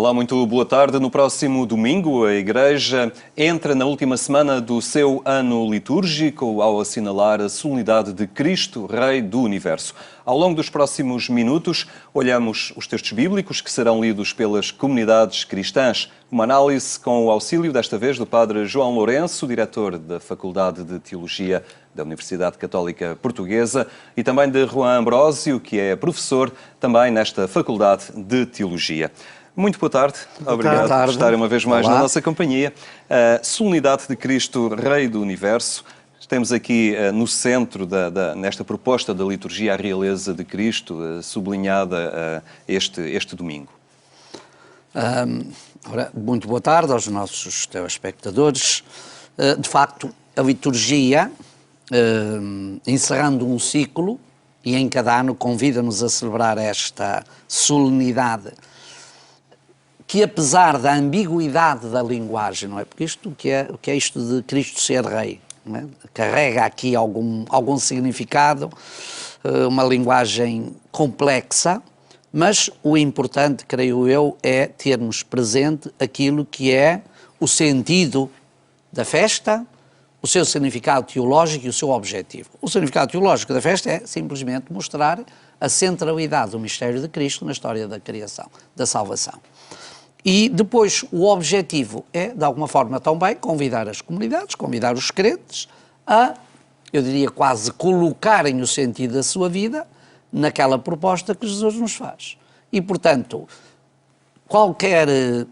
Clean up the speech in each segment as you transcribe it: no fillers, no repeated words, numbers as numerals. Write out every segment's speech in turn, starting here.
Olá, muito boa tarde. No próximo domingo, a Igreja entra na última semana do seu ano litúrgico ao assinalar a solenidade de Cristo, Rei do Universo. Ao longo dos próximos minutos, olhamos os textos bíblicos que serão lidos pelas comunidades cristãs. Uma análise com o auxílio, desta vez, do Padre João Lourenço, diretor da Faculdade de Teologia da Universidade Católica Portuguesa, e também de Juan Ambrósio, que é professor também nesta Faculdade de Teologia. Muito boa tarde. Obrigado por estarem uma vez mais na nossa companhia. A solenidade de Cristo, Rei do Universo. Temos aqui no centro, nesta proposta da liturgia, a realeza de Cristo, sublinhada este domingo. Muito boa tarde aos nossos telespectadores. De facto, a liturgia, encerrando um ciclo, e em cada ano convida-nos a celebrar esta solenidade, que apesar da ambiguidade da linguagem, não é? Porque o que é isto de Cristo ser Rei? Não é? Carrega aqui algum significado, uma linguagem complexa, mas o importante, creio eu, é termos presente aquilo que é o sentido da festa, o seu significado teológico e o seu objetivo. O significado teológico da festa é simplesmente mostrar a centralidade do mistério de Cristo na história da criação, da salvação. E depois o objetivo é, de alguma forma também, convidar as comunidades, convidar os crentes a, eu diria quase, colocarem o sentido da sua vida naquela proposta que Jesus nos faz. E, portanto, qualquer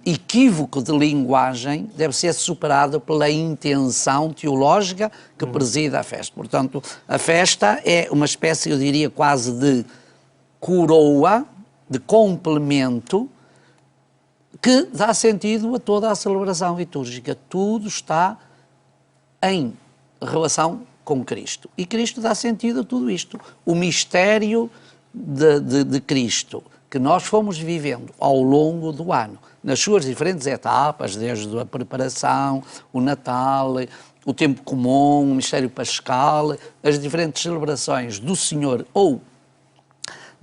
equívoco de linguagem deve ser superado pela intenção teológica que preside a festa. Portanto, a festa é uma espécie, eu diria, quase de coroa, de complemento, que dá sentido a toda a celebração litúrgica. Tudo está em relação com Cristo. E Cristo dá sentido a tudo isto. O mistério de Cristo, que nós fomos vivendo ao longo do ano, nas suas diferentes etapas, desde a preparação, o Natal, o tempo comum, o mistério pascal, as diferentes celebrações do Senhor ou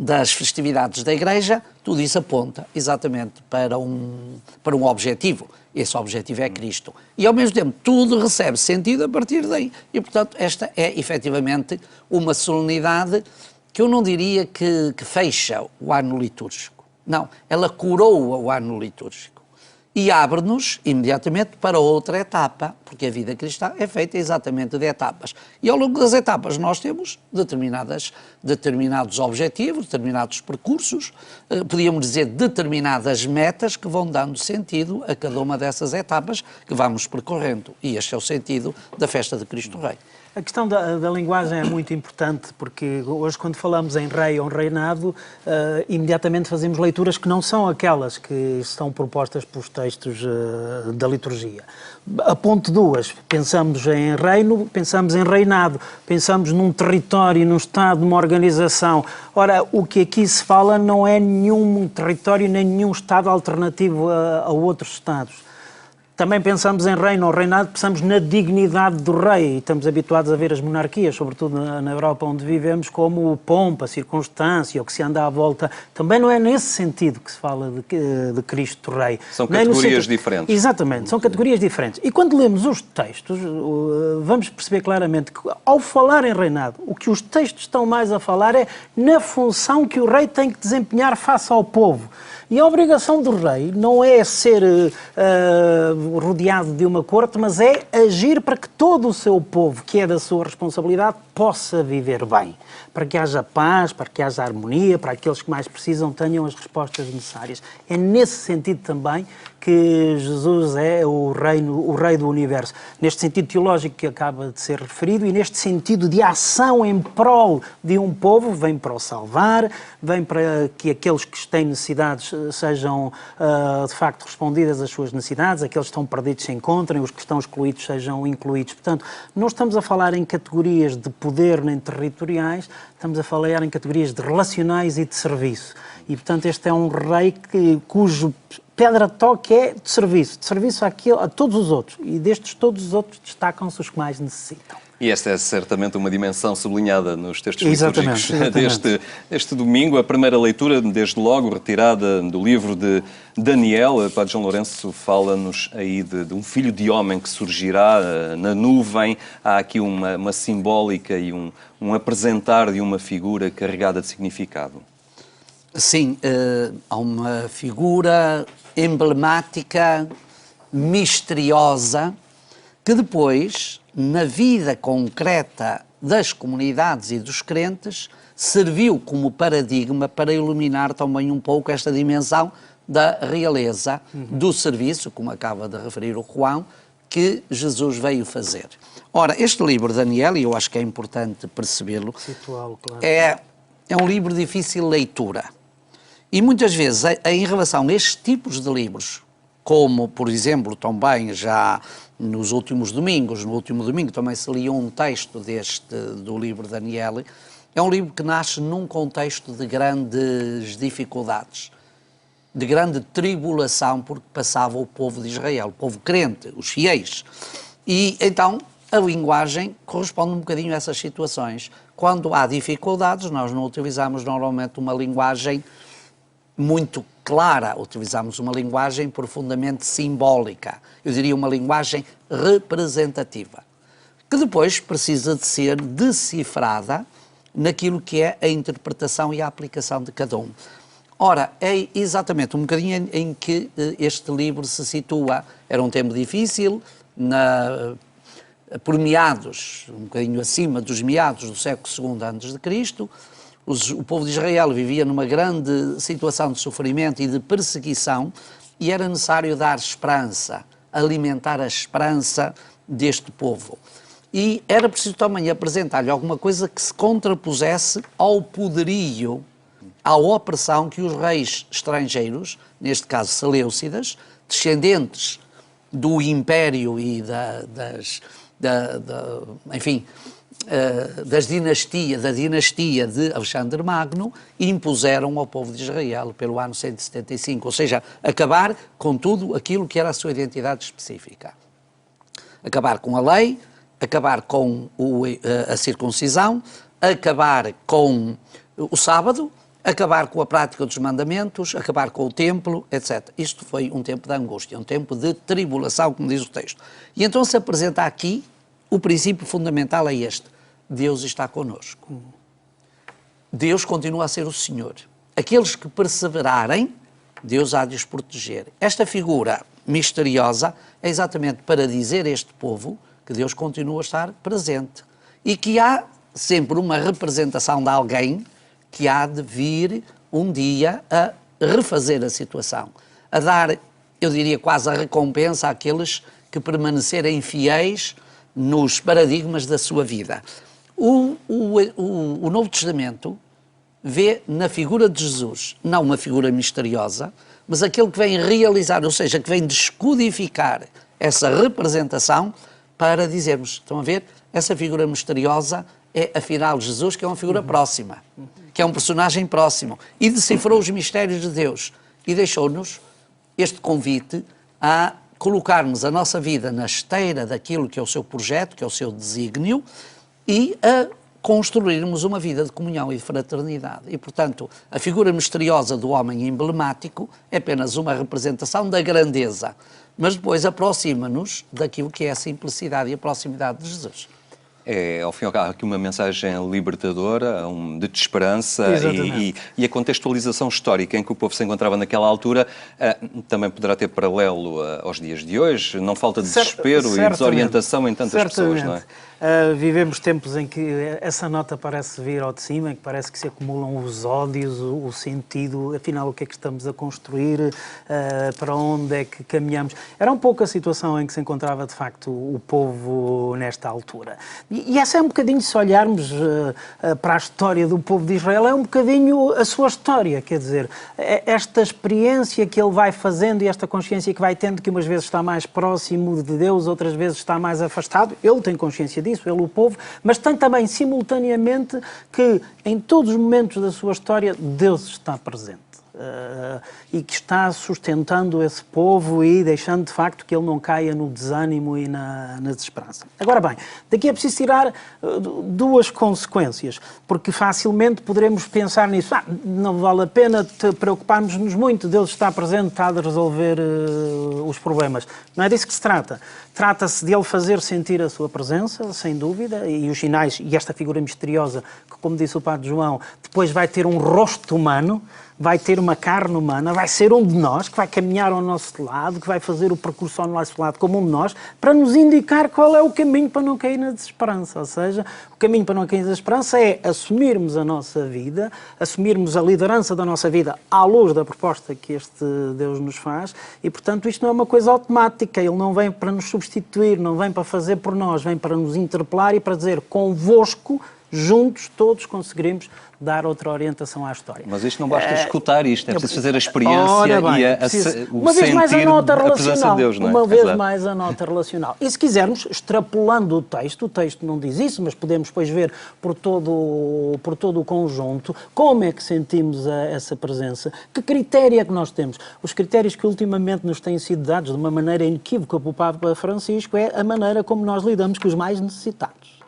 das festividades da Igreja, tudo isso aponta exatamente para um objetivo. Esse objetivo é Cristo. E, ao mesmo tempo, tudo recebe sentido a partir daí. E, portanto, esta é, efetivamente, uma solenidade que eu não diria que fecha o ano litúrgico. Não, ela coroa o ano litúrgico. E abre-nos imediatamente para outra etapa, porque a vida cristã é feita exatamente de etapas. E ao longo das etapas nós temos determinados objetivos, determinados percursos, podíamos dizer determinadas metas que vão dando sentido a cada uma dessas etapas que vamos percorrendo. E este é o sentido da festa de Cristo Rei. A questão da linguagem é muito importante, porque hoje, quando falamos em rei ou reinado, imediatamente fazemos leituras que não são aquelas que estão propostas pelos textos da liturgia. A ponto duas, pensamos em reino, pensamos em reinado, pensamos num território, num Estado, numa organização. Ora, o que aqui se fala não é nenhum território nem nenhum Estado alternativo a outros Estados. Também pensamos em reino ou reinado, pensamos na dignidade do rei. E estamos habituados a ver as monarquias, sobretudo na Europa onde vivemos, como pompa, circunstância, o que se anda à volta. Também não é nesse sentido que se fala de Cristo Rei. São categorias diferentes. Exatamente, são categorias diferentes. E quando lemos os textos, vamos perceber claramente que, ao falar em reinado, o que os textos estão mais a falar é na função que o rei tem que desempenhar face ao povo. E a obrigação do rei não é ser rodeado de uma corte, mas é agir para que todo o seu povo, que é da sua responsabilidade, possa viver bem. Para que haja paz, para que haja harmonia, para aqueles que mais precisam tenham as respostas necessárias. É nesse sentido também que Jesus é o Rei do Universo. Neste sentido teológico que acaba de ser referido e neste sentido de ação em prol de um povo, vem para o salvar, vem para que aqueles que têm necessidades sejam de facto respondidas às suas necessidades, aqueles que estão perdidos se encontrem, os que estão excluídos sejam incluídos. Portanto, não estamos a falar em categorias de poder nem territoriais, estamos a falar em categorias de relacionais e de serviço. E, portanto, este é um rei cujo pedra-toque é de serviço a todos os outros. E destes todos os outros destacam-se os que mais necessitam. E esta é certamente uma dimensão sublinhada nos textos Exatamente, litúrgicos deste domingo. A primeira leitura, desde logo, retirada do livro de Daniel. O Padre João Lourenço fala-nos aí de um filho de homem que surgirá na nuvem. Há aqui uma simbólica e um apresentar de uma figura carregada de significado. Sim, há uma figura emblemática, misteriosa, que depois, na vida concreta das comunidades e dos crentes, serviu como paradigma para iluminar também um pouco esta dimensão da realeza do serviço, como acaba de referir o João, que Jesus veio fazer. Ora, este livro, Daniel, e eu acho que é importante percebê-lo, Claro. é um livro de difícil leitura. E muitas vezes, em relação a estes tipos de livros, como, por exemplo, também já nos últimos domingos, no último domingo também se lia um texto do livro de Daniel, é um livro que nasce num contexto de grandes dificuldades, de grande tribulação, porque passava o povo de Israel, o povo crente, os fiéis. E então a linguagem corresponde um bocadinho a essas situações. Quando há dificuldades, nós não utilizamos normalmente uma linguagem muito clara, utilizamos uma linguagem profundamente simbólica, eu diria uma linguagem representativa, que depois precisa de ser decifrada naquilo que é a interpretação e a aplicação de cada um. Ora, é exatamente um bocadinho em que este livro se situa. Era um tempo difícil, por meados, um bocadinho acima dos meados do século II a.C., o povo de Israel vivia numa grande situação de sofrimento e de perseguição e era necessário dar esperança, alimentar a esperança deste povo. E era preciso também apresentar-lhe alguma coisa que se contrapusesse ao poderio, à opressão que os reis estrangeiros, neste caso Seleucidas, descendentes do Império e da dinastia de Alexandre Magno, impuseram ao povo de Israel pelo ano 175, ou seja, acabar com tudo aquilo que era a sua identidade específica. Acabar com a lei, acabar com a circuncisão, acabar com o sábado, acabar com a prática dos mandamentos, acabar com o templo, etc. Isto foi um tempo de angústia, um tempo de tribulação, como diz o texto. E então se apresenta aqui o princípio fundamental é este: Deus está connosco. Deus continua a ser o Senhor. Aqueles que perseverarem, Deus há de os proteger. Esta figura misteriosa é exatamente para dizer a este povo que Deus continua a estar presente e que há sempre uma representação de alguém que há de vir um dia a refazer a situação, a dar, eu diria, quase a recompensa àqueles que permanecerem fiéis nos paradigmas da sua vida. O Novo Testamento vê na figura de Jesus, não uma figura misteriosa, mas aquele que vem realizar, ou seja, que vem descodificar essa representação para dizermos, estão a ver, essa figura misteriosa é afinal Jesus, que é uma figura próxima, que é um personagem próximo, e decifrou os mistérios de Deus e deixou-nos este convite a colocarmos a nossa vida na esteira daquilo que é o seu projeto, que é o seu desígnio, e a construirmos uma vida de comunhão e de fraternidade. E, portanto, a figura misteriosa do homem emblemático é apenas uma representação da grandeza, mas depois aproxima-nos daquilo que é a simplicidade e a proximidade de Jesus. É, ao fim e ao cabo, aqui uma mensagem libertadora, de esperança e a contextualização histórica em que o povo se encontrava naquela altura também poderá ter paralelo aos dias de hoje. Não falta desespero e desorientação em tantas pessoas, não é? Vivemos tempos em que essa nota parece vir ao de cima, em que parece que se acumulam os ódios, o sentido, afinal o que é que estamos a construir, para onde é que caminhamos. Era um pouco a situação em que se encontrava de facto o povo nesta altura. E essa é um bocadinho, se olharmos para a história do povo de Israel, é um bocadinho a sua história, quer dizer, esta experiência que ele vai fazendo e esta consciência que vai tendo, que umas vezes está mais próximo de Deus, outras vezes está mais afastado, ele tem consciência disso, ele, o povo, mas tem também simultaneamente que em todos os momentos da sua história Deus está presente. e que está sustentando esse povo e deixando de facto que ele não caia no desânimo e na desesperança. Agora bem, daqui é preciso tirar duas consequências, porque facilmente poderemos pensar nisso. Não vale a pena preocuparmos-nos muito, Deus está presente, está a resolver os problemas. Não é disso que se trata. Trata-se de ele fazer sentir a sua presença, sem dúvida, e os sinais, e esta figura misteriosa, que, como disse o Padre João, depois vai ter um rosto humano, vai ter uma carne humana, vai ser um de nós, que vai caminhar ao nosso lado, que vai fazer o percurso ao nosso lado como um de nós, para nos indicar qual é o caminho para não cair na desesperança. Ou seja, o caminho para não cair na desesperança é assumirmos a nossa vida, assumirmos a liderança da nossa vida à luz da proposta que este Deus nos faz, e, portanto, isto não é uma coisa automática, ele não vem para nos substituir, não vem para fazer por nós, vem para nos interpelar e para dizer, convosco, juntos, todos conseguiremos dar outra orientação à história. Mas isto não basta escutar isto, é preciso fazer a experiência uma vez mais a nota relacional, de Deus, não é? Uma vez mais a nota relacional. E se quisermos, extrapolando o texto não diz isso, mas podemos depois ver por todo o conjunto, como é que sentimos essa presença, que critério é que nós temos. Os critérios que ultimamente nos têm sido dados de uma maneira inequívoca pelo Papa Francisco é a maneira como nós lidamos com os mais necessitados.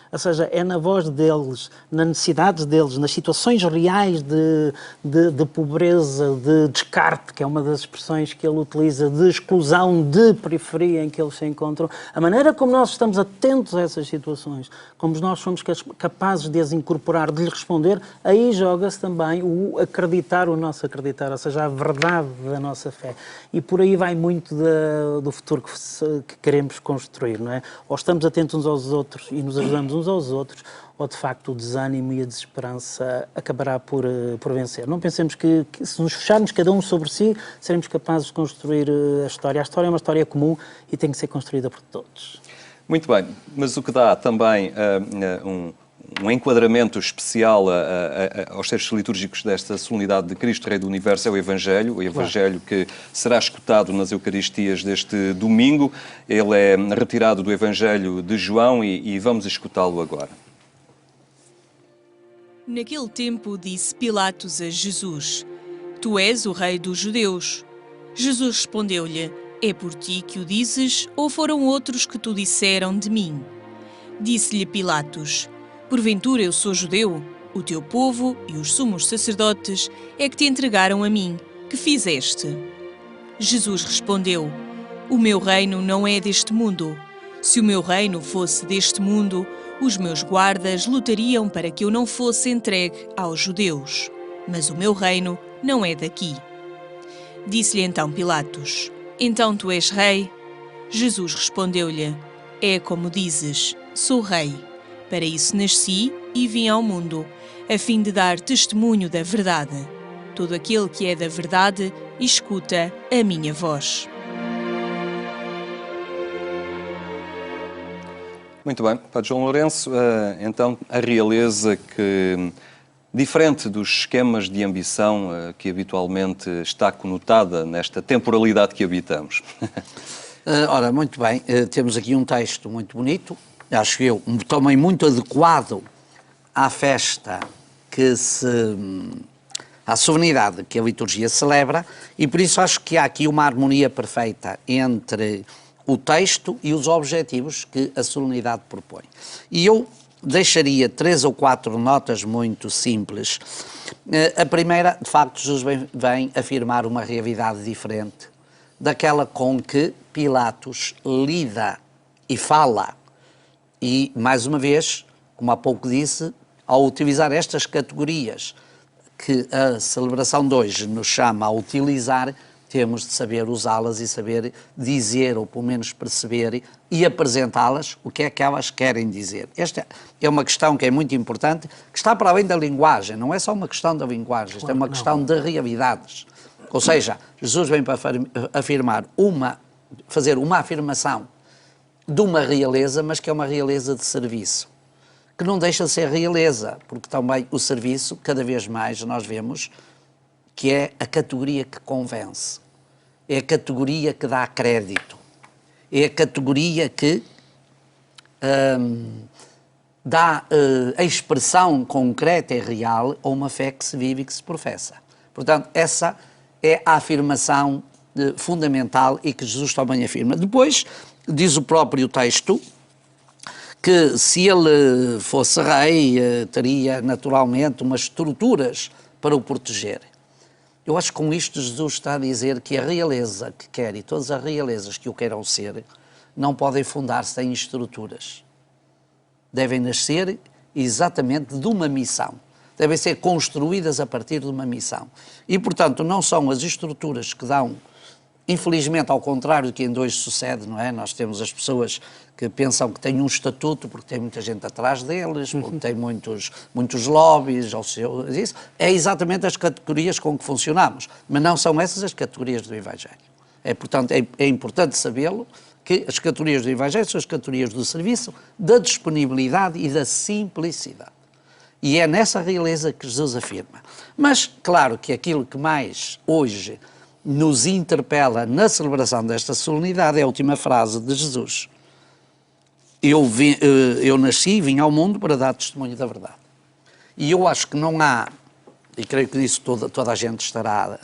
Ou seja, é na voz deles, nas necessidades deles, nas situações reais de pobreza, de descarte, que é uma das expressões que ele utiliza, de exclusão, de periferia em que eles se encontram. A maneira como nós estamos atentos a essas situações, como nós somos capazes de as incorporar, de lhes responder, aí joga-se também o acreditar, o nosso acreditar, ou seja, a verdade da nossa fé. E por aí vai muito do futuro que queremos construir, não é? Ou estamos atentos uns aos outros e nos ajudamos uns aos outros, ou de facto o desânimo e a desesperança acabará por vencer. Não pensemos que se nos fecharmos cada um sobre si, seremos capazes de construir a história. A história é uma história comum e tem que ser construída por todos. Muito bem, mas o que dá também um enquadramento especial aos textos litúrgicos desta solenidade de Cristo, Rei do Universo, é o Evangelho que será escutado nas Eucaristias deste domingo. Ele é retirado do Evangelho de João e vamos escutá-lo agora. Naquele tempo disse Pilatos a Jesus: Tu és o rei dos judeus. Jesus respondeu-lhe: É por ti que o dizes, ou foram outros que tu disseram de mim? Disse-lhe Pilatos: Porventura eu sou judeu? O teu povo e os sumos sacerdotes é que te entregaram a mim. Que fizeste? Jesus respondeu: O meu reino não é deste mundo. Se o meu reino fosse deste mundo, os meus guardas lutariam para que eu não fosse entregue aos judeus. Mas o meu reino não é daqui. Disse-lhe então Pilatos: Então tu és rei? Jesus respondeu-lhe: É como dizes, sou rei. Para isso nasci e vim ao mundo, a fim de dar testemunho da verdade. Todo aquele que é da verdade escuta a minha voz. Muito bem, Padre João Lourenço, então a realeza que, diferente dos esquemas de ambição que habitualmente está conotada nesta temporalidade que habitamos. Ora, muito bem, temos aqui um texto muito bonito, acho eu, também muito adequado à festa à solenidade que a liturgia celebra, e por isso acho que há aqui uma harmonia perfeita entre o texto e os objetivos que a solenidade propõe. E eu deixaria 3 ou 4 notas muito simples. A primeira, de facto, Jesus vem afirmar uma realidade diferente daquela com que Pilatos lida e fala. E, mais uma vez, como há pouco disse, ao utilizar estas categorias que a celebração de hoje nos chama a utilizar, temos de saber usá-las e saber dizer, ou pelo menos perceber e apresentá-las, o que é que elas querem dizer. Esta é uma questão que é muito importante, que está para além da linguagem, não é só uma questão da linguagem, isto é uma questão de realidades. Ou seja, Jesus vem para fazer uma afirmação de uma realeza, mas que é uma realeza de serviço, que não deixa de ser realeza, porque também o serviço, cada vez mais nós vemos que é a categoria que convence, é a categoria que dá crédito, é a categoria que dá a expressão concreta e real a uma fé que se vive e que se professa. Portanto, essa é a afirmação fundamental e que Jesus também afirma. Depois, diz o próprio texto, que se ele fosse rei, teria naturalmente umas estruturas para o proteger. Eu acho que com isto Jesus está a dizer que a realeza que quer e todas as realezas que o queiram ser não podem fundar-se em estruturas. Devem nascer exatamente de uma missão. Devem ser construídas a partir de uma missão. E, portanto, não são as estruturas que dão, infelizmente, ao contrário do que ainda hoje sucede, não é? Nós temos as pessoas que pensam que têm um estatuto porque tem muita gente atrás deles, porque tem muitos lobbies, ou seja, isso. É exatamente as categorias com que funcionamos, mas não são essas as categorias do Evangelho. Portanto, é importante sabê-lo, que as categorias do Evangelho são as categorias do serviço, da disponibilidade e da simplicidade. E é nessa realeza que Jesus afirma. Mas, claro que aquilo que mais hoje nos interpela na celebração desta solenidade é a última frase de Jesus. Eu nasci e vim ao mundo para dar testemunho da verdade. E eu acho que não há, e creio que nisso toda a gente estará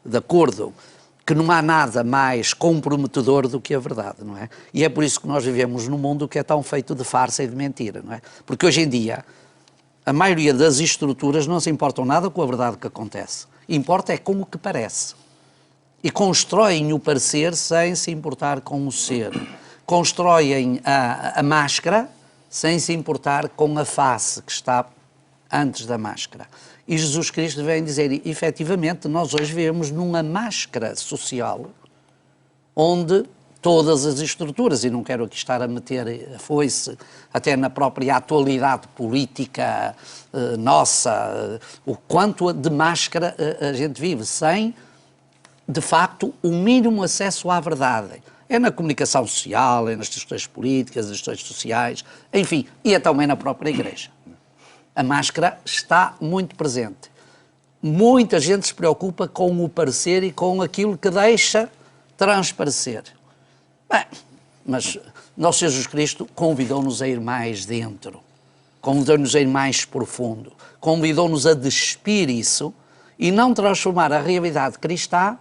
de acordo, que não há nada mais comprometedor do que a verdade, não é? E é por isso que nós vivemos num mundo que é tão feito de farsa e de mentira, não é? Porque hoje em dia, a maioria das estruturas não se importam nada com a verdade que acontece. Importa é com o que parece. E constroem o parecer sem se importar com o ser. Constroem a máscara sem se importar com a face que está antes da máscara. E Jesus Cristo vem dizer, efetivamente, nós hoje vivemos numa máscara social onde todas as estruturas, e não quero aqui estar a meter a foice até na própria atualidade política nossa, o quanto de máscara a gente vive, sem, de facto, o mínimo acesso à verdade. É na comunicação social, é nas questões políticas, nas questões sociais, enfim, e é também na própria Igreja. A máscara está muito presente. Muita gente se preocupa com o parecer e com aquilo que deixa transparecer. Bem, mas nosso Jesus Cristo convidou-nos a ir mais dentro, convidou-nos a ir mais profundo, convidou-nos a despir isso e não transformar a realidade cristã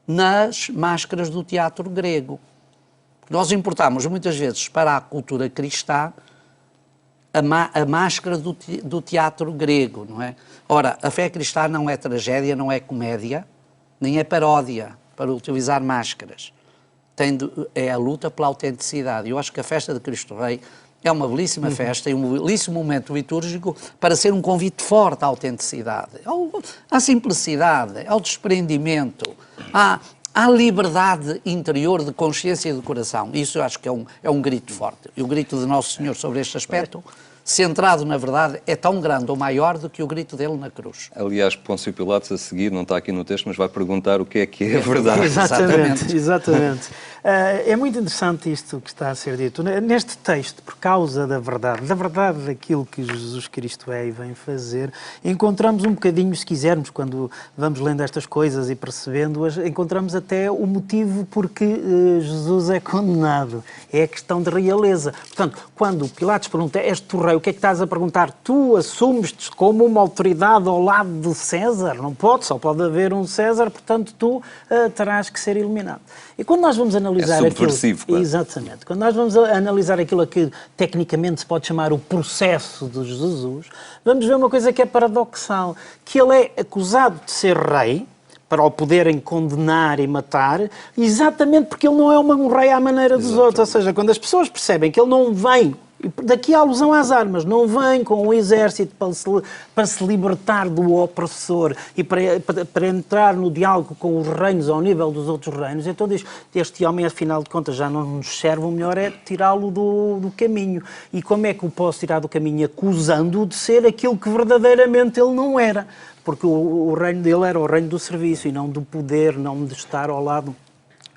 nas máscaras do teatro grego. Nós importamos muitas vezes para a cultura cristã a máscara do teatro grego, não é? Ora, a fé cristã não é tragédia, não é comédia, nem é paródia, para utilizar máscaras. É a luta pela autenticidade. Eu acho que a festa de Cristo Rei é uma belíssima festa e um belíssimo momento litúrgico para ser um convite forte à autenticidade, à simplicidade, ao desprendimento, à liberdade interior de consciência e de coração. Isso eu acho que é um grito forte. E o grito de Nosso Senhor sobre este aspecto, centrado na verdade, é tão grande ou maior do que o grito dele na cruz. Aliás, Pôncio Pilatos, a seguir, não está aqui no texto, mas vai perguntar o que é a verdade. Exatamente. É muito interessante isto que está a ser dito. Neste texto, por causa da verdade daquilo que Jesus Cristo é e vem fazer, encontramos um bocadinho, se quisermos, quando vamos lendo estas coisas e percebendo-as, encontramos até o motivo porque Jesus é condenado. É a questão de realeza. Portanto, quando Pilatos pergunta, és tu rei, o que é que estás a perguntar? Tu assumes-te como uma autoridade ao lado de César? Não pode, só pode haver um César, portanto tu terás que ser eliminado. E quando nós vamos analisar subversivo, aquilo... claro. Exatamente. Quando nós vamos analisar aquilo que tecnicamente se pode chamar o processo de Jesus, vamos ver uma coisa que é paradoxal, que ele é acusado de ser rei, para o poderem condenar e matar, exatamente porque ele não é um rei à maneira dos outros. Ou seja, quando as pessoas percebem que ele não vem, daqui a alusão às armas, não vem com um exército para se libertar do opressor e para entrar no diálogo com os reinos ao nível dos outros reinos, então diz, este homem, afinal de contas, já não nos serve, o melhor é tirá-lo do caminho. E como é que o posso tirar do caminho? Acusando-o de ser aquilo que verdadeiramente ele não era. Porque o reino dele era o reino do serviço e não do poder, não de estar ao lado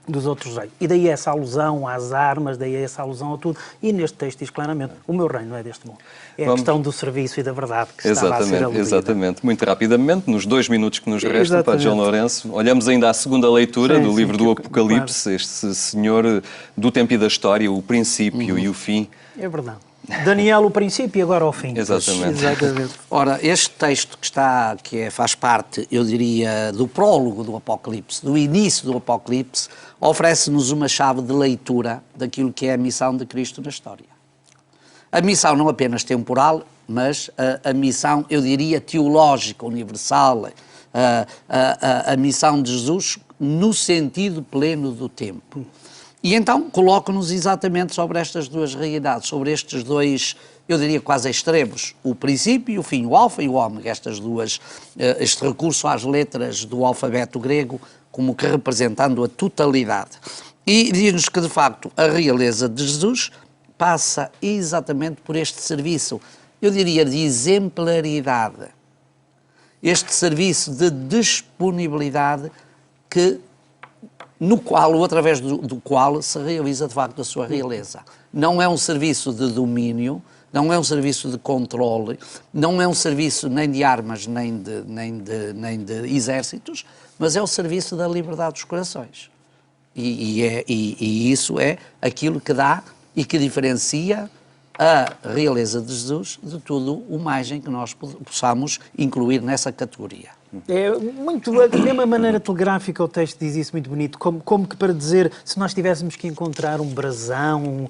dos outros reinos. E daí essa alusão às armas, daí essa alusão a tudo. E neste texto diz claramente, o meu reino não é deste mundo. É a questão do serviço e da verdade que estava a ser aludida. Exatamente. Muito rapidamente, nos 2 minutos que nos restam, Padre João Lourenço, olhamos ainda à segunda leitura do livro do Apocalipse, claro. Este senhor do tempo e da história, o princípio e o fim. É verdade. Daniel, o princípio e agora o fim. Exatamente. Exatamente. Ora, este texto faz parte, eu diria, do prólogo do Apocalipse, do início do Apocalipse, oferece-nos uma chave de leitura daquilo que é a missão de Cristo na história. A missão não apenas temporal, mas a missão, eu diria, teológica, universal, a missão de Jesus no sentido pleno do tempo. E então coloca-nos exatamente sobre estas duas realidades, sobre estes dois, eu diria quase extremos, o princípio e o fim, o alfa e o ômega, este recurso às letras do alfabeto grego como que representando a totalidade. E diz-nos que de facto a realeza de Jesus passa exatamente por este serviço, eu diria de exemplaridade, este serviço de disponibilidade no qual, ou através do qual se realiza de facto a sua realeza. Não é um serviço de domínio, não é um serviço de controle, não é um serviço nem de armas, nem de exércitos, mas é o serviço da liberdade dos corações. E isso é aquilo que dá e que diferencia a realeza de Jesus de tudo o mais em que nós possamos incluir nessa categoria. É muito, da mesma maneira telegráfica o texto diz isso muito bonito, como que para dizer, se nós tivéssemos que encontrar um brasão,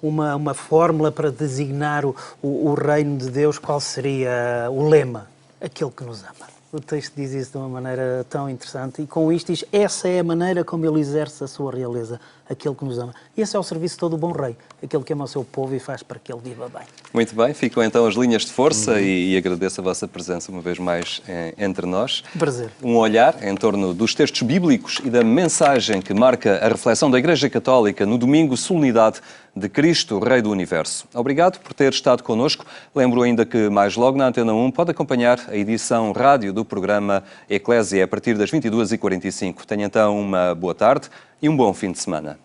uma fórmula para designar o reino de Deus, qual seria o lema? Aquele que nos ama. O texto diz isso de uma maneira tão interessante e com isto diz, essa é a maneira como ele exerce a sua realeza, aquele que nos ama. E esse é o serviço de todo o bom rei, aquele que ama o seu povo e faz para que ele viva bem. Muito bem, ficam então as linhas de força e agradeço a vossa presença uma vez mais entre nós. Prazer. Um olhar em torno dos textos bíblicos e da mensagem que marca a reflexão da Igreja Católica no domingo, solenidade de Cristo, Rei do Universo. Obrigado por ter estado connosco. Lembro ainda que mais logo na Antena 1 pode acompanhar a edição rádio do programa Eclésia a partir das 22h45. Tenha então uma boa tarde e um bom fim de semana.